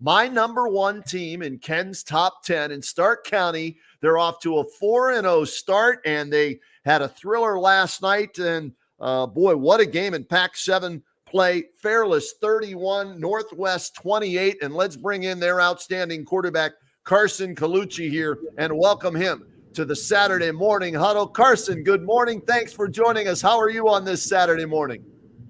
My number one team in Ken's top 10 in Stark County. They're off to a 4-0 start, and they had a thriller last night. And boy, what a game in Pac-7 play. Fairless 31, Northwest 28. And let's bring in their outstanding quarterback, Carson Colucci, here and welcome him to the Saturday morning huddle. Carson, good morning. Thanks for joining us. How are you on this Saturday morning?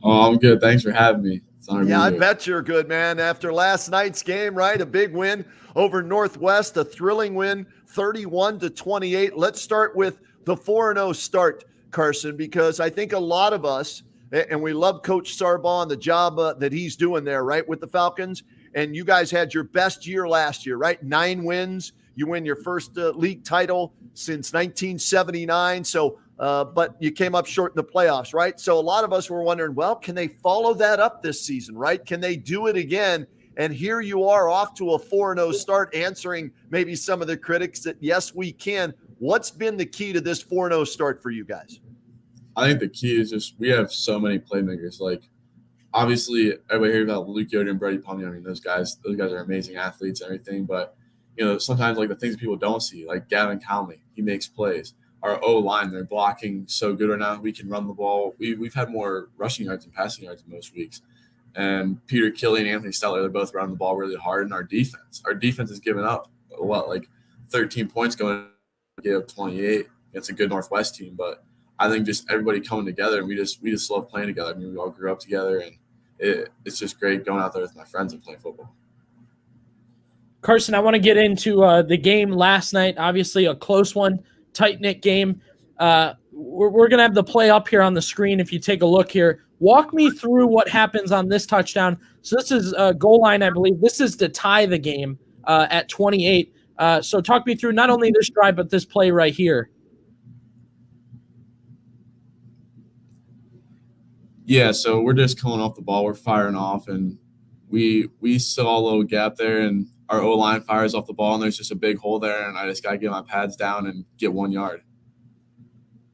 Oh, I'm good. Thanks for having me. Yeah, I bet you're good, man. After last night's game, right? A big win over Northwest, a thrilling win, 31-28. Let's start with the 4-0 start, Carson, because I think a lot of us, and we love Coach Sarbaugh and the job that he's doing there, right, with the Falcons. And you guys had your best year last year, right? 9 wins. You win your first league title since 1979. So, but you came up short in the playoffs, right? So a lot of us were wondering, well, can they follow that up this season, right? Can they do it again? And here you are off to a 4-0 start, answering maybe some of the critics that, yes, we can. What's been the key to this 4-0 start for you guys? I think the key is just we have so many playmakers. Like, obviously, everybody hears about Luke Yoder and Brody Pumney. I mean, those guys are amazing athletes and everything. But, you know, sometimes, like, the things people don't see, like Gavin Conley, he makes plays. Our O-line, they're blocking so good right now. We can run the ball. We've had more rushing yards and passing yards most weeks. And Peter Kelly and Anthony Steller, they're both running the ball really hard. And our defense has given up, 13 points going to give up 28 against a good Northwest team. But I think just everybody coming together, and we just love playing together. I mean, we all grew up together, and it's just great going out there with my friends and playing football. Carson, I want to get into the game last night. Obviously, a close one. Tight-knit game. We're going to have the play up here on the screen if you take a look here. Walk me through what happens on this touchdown. So this is a goal line, I believe. This is to tie the game at 28. So talk me through not only this drive, but this play right here. Yeah, so we're just coming off the ball. We're firing off, and we saw a little gap there, and our O-line fires off the ball, and there's just a big hole there, and I just got to get my pads down and get 1 yard.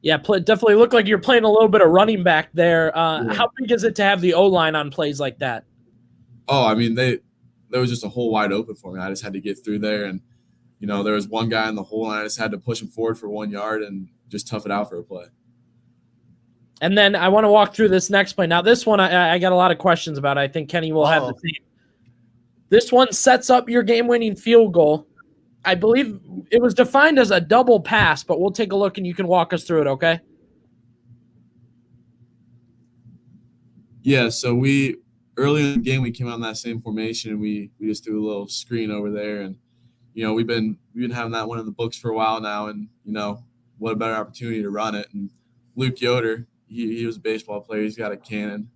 Yeah, definitely looked like you're playing a little bit of running back there. Yeah. How big is it to have the O-line on plays like that? Oh, I mean, there was just a hole wide open for me. I just had to get through there, and, you know, there was one guy in the hole, and I just had to push him forward for 1 yard and just tough it out for a play. And then I want to walk through this next play. Now, this one I got a lot of questions about. I think Kenny will have the same. This one sets up your game-winning field goal. I believe it was defined as a double pass, but we'll take a look and you can walk us through it, okay? Yeah, so early in the game we came out in that same formation, and we just threw a little screen over there, and you know we've been having that one in the books for a while now, and you know what a better opportunity to run it. And Luke Yoder, he was a baseball player. He's got a cannon,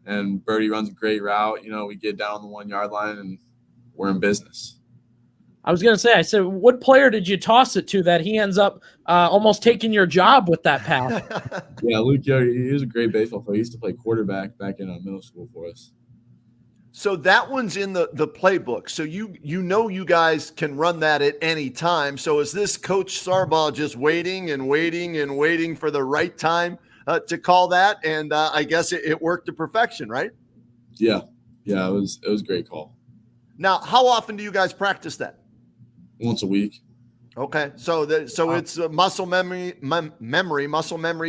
and Birdie runs a great route. You know, we get down on the 1 yard line, and we're in business. I was going to say, I said, what player did you toss it to that he ends up almost taking your job with that pass? Yeah, Luke Yoder, he was a great baseball player. He used to play quarterback back in middle school for us. So that one's in the playbook. So you know you guys can run that at any time. So is this Coach Sarbaugh just waiting and waiting and waiting for the right time to call that? And I guess it worked to perfection, right? Yeah, it was a great call. Now, how often do you guys practice that? Once a week. Okay, so it's muscle memory,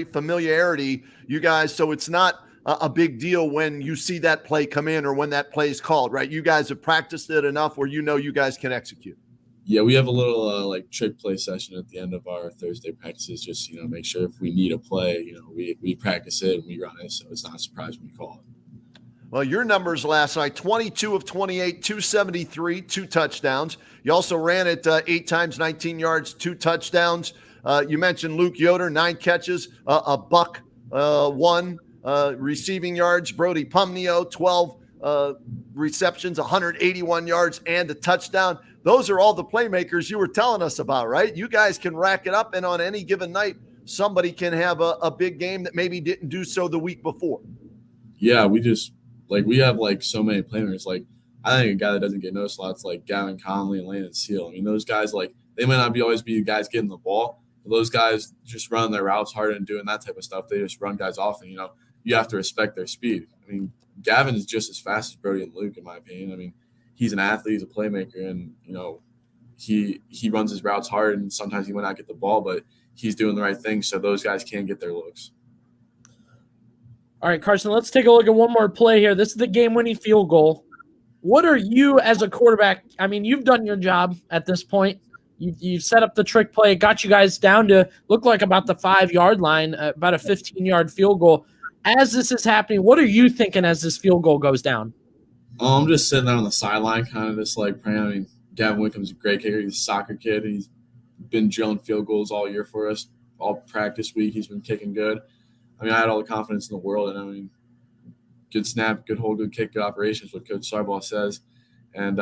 familiarity. You guys, so it's not a big deal when you see that play come in or when that play is called, right? You guys have practiced it enough where you know you guys can execute. Yeah, we have a little trick play session at the end of our Thursday practices, just make sure if we need a play, we practice it and we run it, so it's not a surprise when we call it. Well, your numbers last night, 22 of 28, 273, 2 touchdowns. You also ran it 8 times, 19 yards, 2 touchdowns. You mentioned Luke Yoder, 9 catches, a buck, 1 receiving yards. Brody Pumney, 12 receptions, 181 yards, and a touchdown. Those are all the playmakers you were telling us about, right? You guys can rack it up, and on any given night, somebody can have a big game that maybe didn't do so the week before. Yeah, we have so many playmakers. I think a guy that doesn't get noticed a lot is Gavin Conley and Landon Seal. I mean, those guys, they might not always be the guys getting the ball, but those guys just running their routes hard and doing that type of stuff. They just run guys off, and, you have to respect their speed. I mean, Gavin is just as fast as Brody and Luke, in my opinion. I mean, he's an athlete, he's a playmaker, and he runs his routes hard, and sometimes he might not get the ball, but he's doing the right thing, so those guys can get their looks. All right, Carson, let's take a look at one more play here. This is the game-winning field goal. What are you as a quarterback? I mean, you've done your job at this point. You've set up the trick play, got you guys down to look like about the 5-yard line, about a 15-yard field goal. As this is happening, what are you thinking as this field goal goes down? I'm just sitting there on the sideline, kind of just like praying. I mean, Gavin Wickham's a great kicker. He's a soccer kid. He's been drilling field goals all year for us. All practice week, he's been kicking good. I mean, I had all the confidence in the world, and I mean, good snap, good hold, good kick, good operations, what Coach Sarbaugh says. And,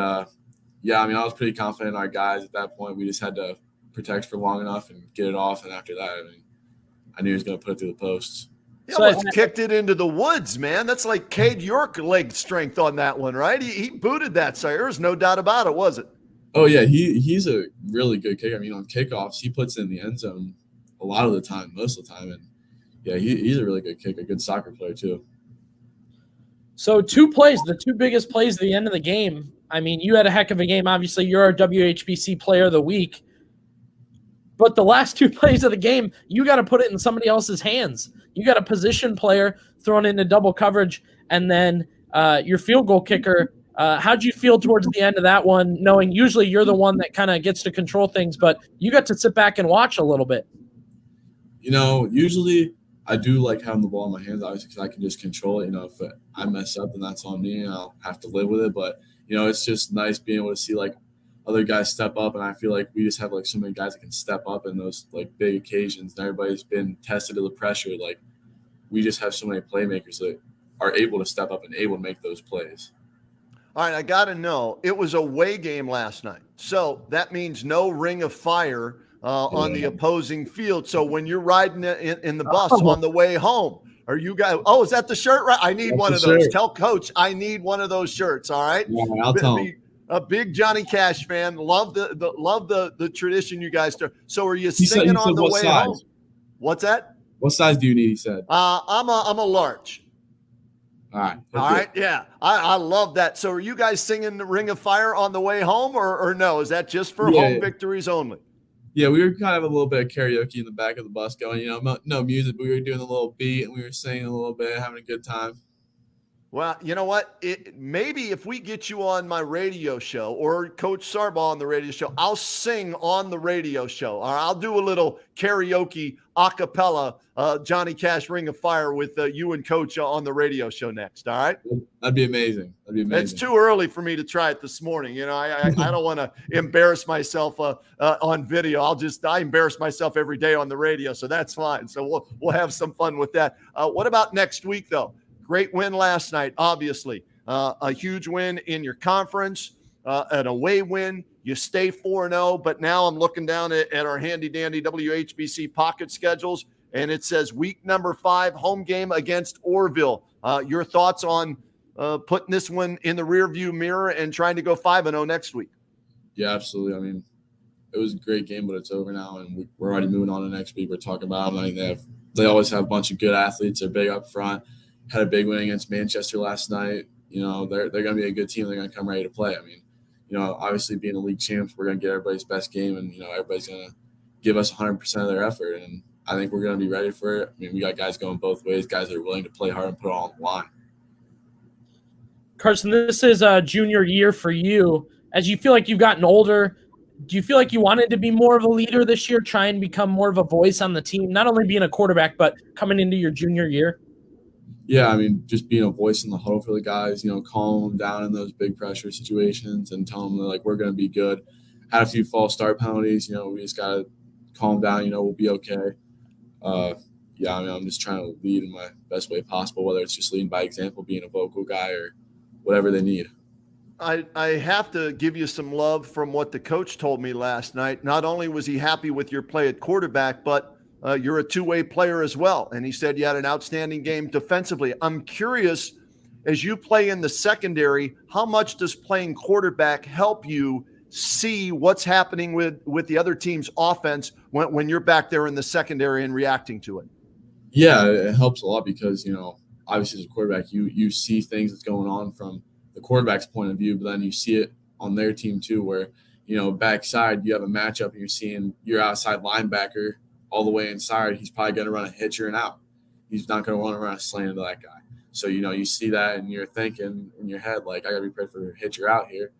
yeah, I mean, I was pretty confident in our guys at that point. We just had to protect for long enough and get it off. And after that, I mean, I knew he was going to put it through the posts. He almost kicked it into the woods, man. That's like Cade York leg strength on that one, right? He booted that, so there's no doubt about it, was it? Oh, yeah, he's a really good kicker. I mean, on kickoffs, he puts it in the end zone a lot of the time, most of the time. And, yeah, he's a really good kicker, good soccer player too. So 2 plays, the 2 biggest plays at the end of the game. I mean, you had a heck of a game. Obviously, you're our WHBC Player of the Week. But the last 2 plays of the game, you got to put it in somebody else's hands. You got a position player thrown into double coverage, and then your field goal kicker. How'd you feel towards the end of that one, knowing usually you're the one that kind of gets to control things, but you got to sit back and watch a little bit? Usually I do like having the ball in my hands, obviously, because I can just control it. If I mess up, then that's on me, and I'll have to live with it. But, it's just nice being able to see, like, other guys step up, and I feel like we just have, like, so many guys that can step up in those, like, big occasions, and everybody's been tested to the pressure. Like, we just have so many playmakers that are able to step up and able to make those plays. All right, I got to know, it was a away game last night, so that means no ring of fire on the opposing field. So when you're riding in the bus on the way home, are you guys? Oh, is that the shirt? Right, I need one of those. Tell Coach I need one of those shirts. All right, yeah, I'll tell him. A big Johnny Cash fan. Love the tradition you guys do. So are you singing on the way home? What's that? What size do you need? He said. I'm a large. All right. All right. Yeah. I love that. So are you guys singing the Ring of Fire on the way home or no? Is that just for home victories only? Yeah, we were kind of a little bit of karaoke in the back of the bus going, no music, but we were doing a little beat and we were singing a little bit, having a good time. Well, you know what? Maybe if we get you on my radio show or Coach Sarbaugh on the radio show, I'll sing on the radio show. Or I'll do a little karaoke a cappella Johnny Cash Ring of Fire with you and Coach on the radio show next. All right? That'd be amazing. It's too early for me to try it this morning. I don't want to embarrass myself on video. I embarrass myself every day on the radio, so that's fine. So we'll have some fun with that. What about next week, though? Great win last night, obviously. A huge win in your conference, an away win. You stay 4-0, but now I'm looking down at our handy-dandy WHBC pocket schedules, and it says week number 5, home game against Orville. Your thoughts on putting this one in the rearview mirror and trying to go 5-0 next week? Yeah, absolutely. I mean, it was a great game, but it's over now, and we're already moving on to next week. We're talking about them. I mean, they always have a bunch of good athletes. They're big up front. Had a big win against Manchester last night. They're going to be a good team. They're going to come ready to play. I mean, obviously being a league champs, we're going to get everybody's best game, and everybody's going to give us 100% of their effort. And I think we're going to be ready for it. I mean, we got guys going both ways, guys that are willing to play hard and put it all on the line. Carson, this is a junior year for you. As you feel like you've gotten older, do you feel like you wanted to be more of a leader this year, try and become more of a voice on the team, not only being a quarterback, but coming into your junior year? Yeah, I mean, just being a voice in the huddle for the guys, calm them down in those big pressure situations and tell them that, like, we're going to be good. Had a few false start penalties, we just got to calm down, we'll be okay. Yeah, I mean, I'm just trying to lead in my best way possible, whether it's just leading by example, being a vocal guy, or whatever they need. I have to give you some love from what the coach told me last night. Not only was he happy with your play at quarterback, but you're a two-way player as well. And he said you had an outstanding game defensively. I'm curious, as you play in the secondary, how much does playing quarterback help you see what's happening with the other team's offense when you're back there in the secondary and reacting to it? Yeah, it helps a lot because, obviously as a quarterback, you see things that's going on from the quarterback's point of view, but then you see it on their team too, where, backside you have a matchup and you're seeing your outside linebacker all the way inside. He's probably going to run a hitch or an out. He's not going to want to run a slant into that guy. So, you see that and you're thinking in your head, like, I got to be prepared for a hitch or out here.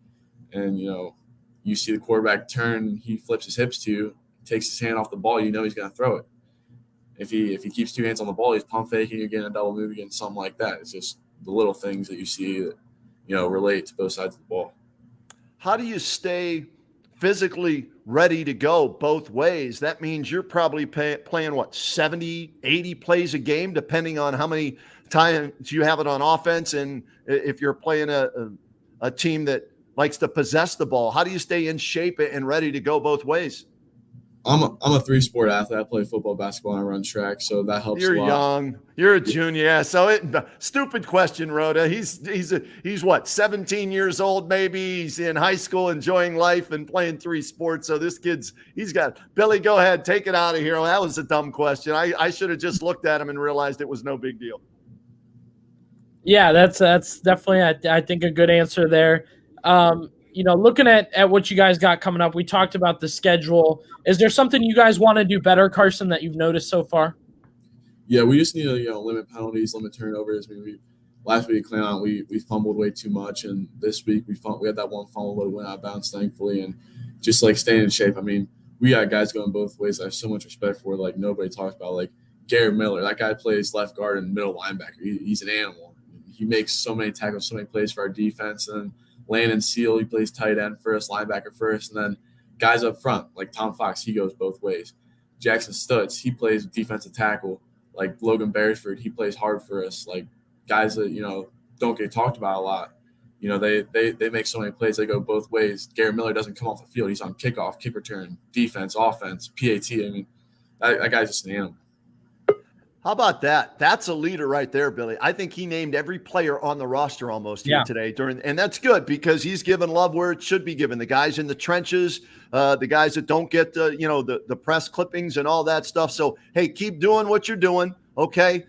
And, you see the quarterback turn, he flips his hips to you, takes his hand off the ball, he's going to throw it. If he keeps two hands on the ball, he's pump faking, you're getting a double move again, something like that. It's just the little things that you see that, relate to both sides of the ball. How do you stay physically ready to go both ways? That means you're probably playing, 70, 80 plays a game, depending on how many times you have it on offense. And if you're playing a team that likes to possess the ball, how do you stay in shape and ready to go both ways? I'm a three-sport athlete. I play football, basketball, and I run track, so that helps a lot. You're young. You're a junior. Yeah. So stupid question, Rhoda. He's what, 17 years old maybe. He's in high school enjoying life and playing three sports. So this he's got – Billy, go ahead. Take it out of here. Well, that was a dumb question. I should have just looked at him and realized it was no big deal. Yeah, that's definitely, I think, a good answer there. Looking at what you guys got coming up, we talked about the schedule. Is there something you guys want to do better, Carson, that you've noticed so far? Yeah, we just need to limit penalties, limit turnovers. I mean, last week we fumbled way too much, and this week we had that one fumble that went out of bounds, thankfully, and just like staying in shape. I mean, we got guys going both ways. I have so much respect for, like, nobody talks about, like Garrett Miller. That guy plays left guard and middle linebacker. He's an animal. He makes so many tackles, so many plays for our defense, and Landon Seal, he plays tight end first, linebacker first, and then guys up front, like Tom Fox, he goes both ways. Jackson Stutz, he plays defensive tackle. Like Logan Beresford, he plays hard for us. Like guys that, don't get talked about a lot. They make so many plays. They go both ways. Garrett Miller doesn't come off the field. He's on kickoff, kick return, defense, offense, PAT. I mean, that guy's just an animal. How about that? That's a leader right there, Billy. I think he named every player on the roster almost here today and that's good because he's given love where it should be given. The guys in the trenches, the guys that don't get the press clippings and all that stuff. So, hey, keep doing what you're doing. Okay.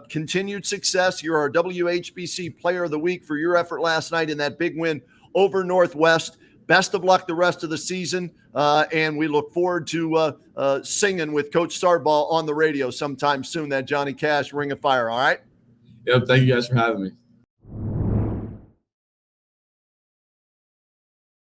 Continued success. You're our WHBC Player of the Week for your effort last night in that big win over Northwest. Best of luck the rest of the season, and we look forward to singing with Coach Starball on the radio sometime soon, that Johnny Cash Ring of Fire, all right? Yep, thank you guys for having me.